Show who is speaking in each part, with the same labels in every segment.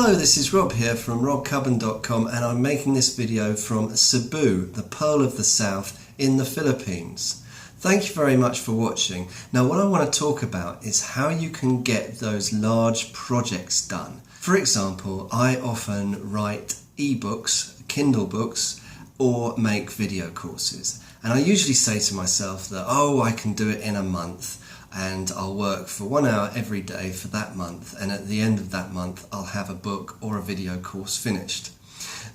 Speaker 1: Hello, this is Rob here from robcubban.com, and I'm making this video from Cebu, the Pearl of the South in the Philippines. Thank you very much for watching. Now what I want to talk about is how you can get those large projects done. For example, I often write ebooks, Kindle books, or make video courses. And I usually say to myself that, I can do it in a month. And I'll work for 1 hour every day for that month, and at the end of that month I'll have a book or a video course finished.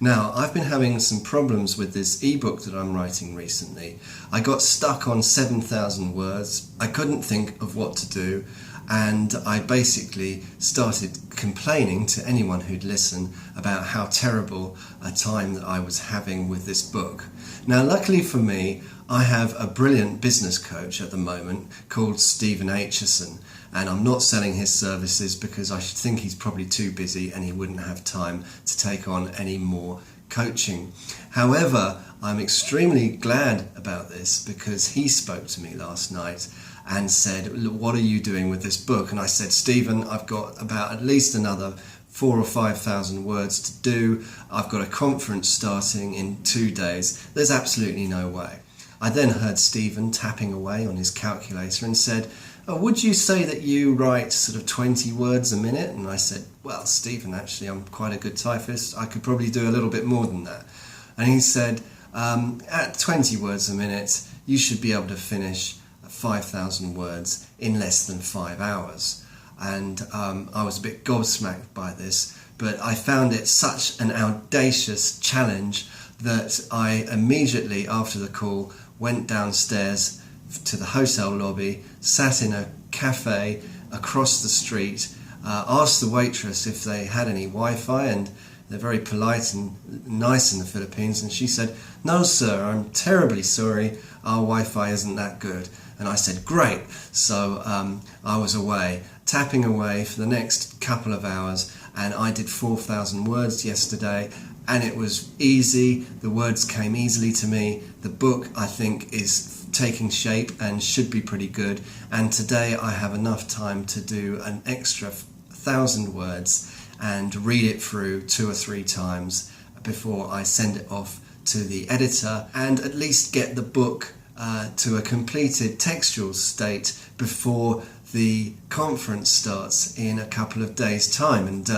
Speaker 1: Now, I've been having some problems with this ebook that I'm writing recently. I got stuck on 7,000 words. I couldn't think of what to do, and I basically started complaining to anyone who'd listen about how terrible a time that I was having with this book. Now, luckily for me, I have a brilliant business coach at the moment called Aitchison, and I'm not selling his services because I think he's probably too busy and he wouldn't have time to take on any more coaching. However, I'm extremely glad about this because he spoke to me last night and said, "What are you doing with this book?" And I said, "Stephen, I've got about at least another 4,000 or 5,000 words to do. I've got a conference starting in 2 days. There's absolutely no way." I then heard Stephen tapping away on his calculator and said, "Would you say that you write sort of 20 words a minute?" And I said, "Well, Stephen, actually I'm quite a good typist. I could probably do a little bit more than that." And he said, "At 20 words a minute, you should be able to finish 5,000 words in less than 5 hours. And I was a bit gobsmacked by this, but I found it such an audacious challenge that I immediately after the call went downstairs to the hotel lobby, sat in a cafe across the street, asked the waitress if they had any Wi-Fi, and they're very polite and nice in the Philippines, and she said, "No sir, I'm terribly sorry, our Wi-Fi isn't that good." And I said, "Great." So I was away, tapping away for the next couple of hours, and I did 4,000 words yesterday, and it was easy. The words came easily to me. The book, I think, is taking shape and should be pretty good, and today I have enough time to do an extra 1,000 words and read it through 2 or 3 times before I send it off to the editor, and at least get the book to a completed textual state before the conference starts in a couple of days' time. And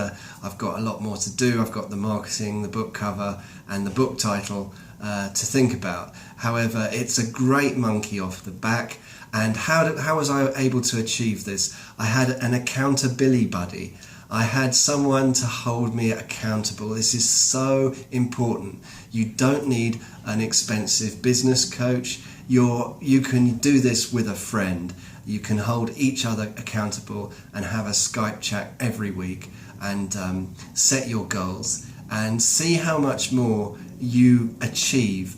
Speaker 1: I've got a lot more to do. I've got the marketing, the book cover and the book title to think about. However, it's a great monkey off the back. And how was I able to achieve this? I had an accountability buddy. I had someone to hold me accountable. This is so important. You don't need an expensive business coach. You can do this with a friend. You can hold each other accountable and have a Skype chat every week and set your goals and see how much more you achieve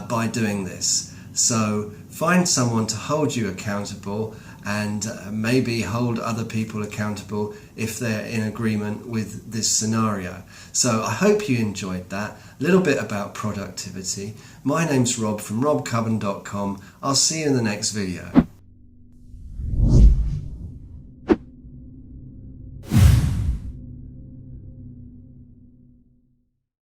Speaker 1: by doing this. So find someone to hold you accountable, and maybe hold other people accountable if they're in agreement with this scenario. So I hope you enjoyed that. A little bit about productivity. My name's Rob from robcubban.com. I'll see you in the next video.